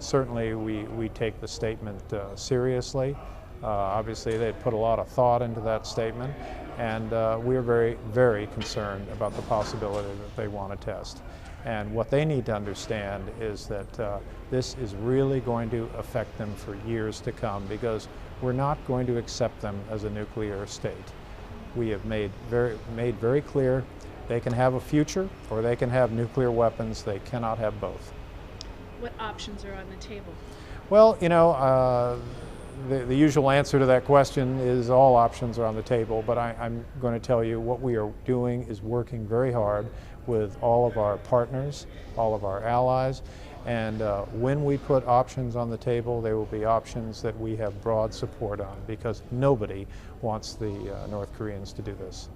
Certainly we take the statement seriously. Obviously they put a lot of thought into that statement, and we're very, very concerned about the possibility that they want to test. And what they need to understand is that this is really going to affect them for years to come, because we're not going to accept them as a nuclear state. We have made very clear they can have a future or they can have nuclear weapons. They cannot have both. What options are on the table? Well, you know, the usual answer to that question is all options are on the table, but I'm going to tell you what we are doing is working very hard with all of our partners, all of our allies, and when we put options on the table, they will be options that we have broad support on, because nobody wants the North Koreans to do this.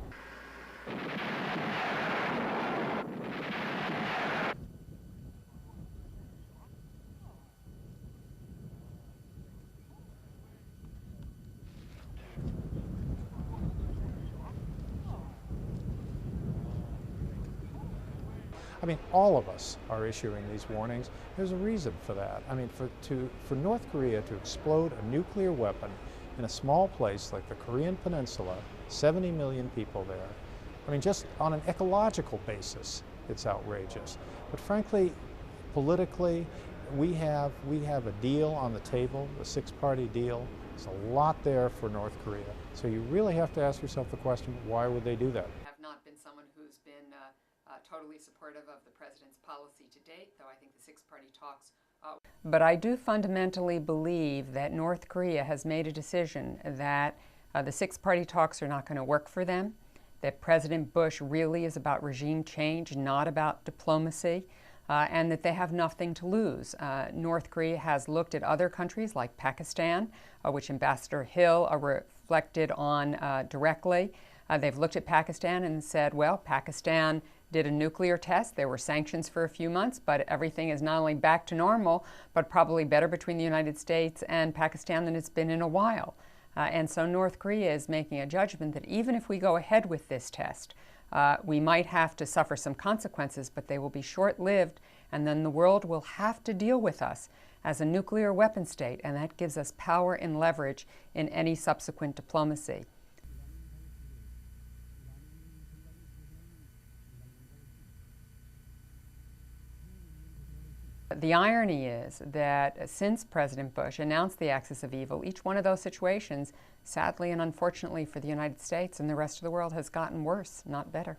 I mean, all of us are issuing these warnings. There's a reason for that. I mean, for North Korea to explode a nuclear weapon in a small place like the Korean Peninsula, 70 million people there, I mean, just on an ecological basis, it's outrageous. But frankly, politically, we have a deal on the table, a six-party deal. There's a lot there for North Korea. So you really have to ask yourself the question, why would they do that? I have not been someone who's been totally supportive of the president's policy to date, though I think the six-party talks. But I do fundamentally believe that North Korea has made a decision that the six-party talks are not going to work for them, that President Bush really is about regime change, not about diplomacy, and that they have nothing to lose. North Korea has looked at other countries like Pakistan, which Ambassador Hill reflected on directly. They've looked at Pakistan and said, well, Pakistan did a nuclear test. There were sanctions for a few months, but everything is not only back to normal, but probably better between the United States and Pakistan than it's been in a while. And so North Korea is making a judgment that even if we go ahead with this test, we might have to suffer some consequences, but they will be short-lived, and then the world will have to deal with us as a nuclear weapon state, and that gives us power and leverage in any subsequent diplomacy. The irony is that since President Bush announced the axis of evil, each one of those situations, sadly and unfortunately for the United States and the rest of the world, has gotten worse, not better.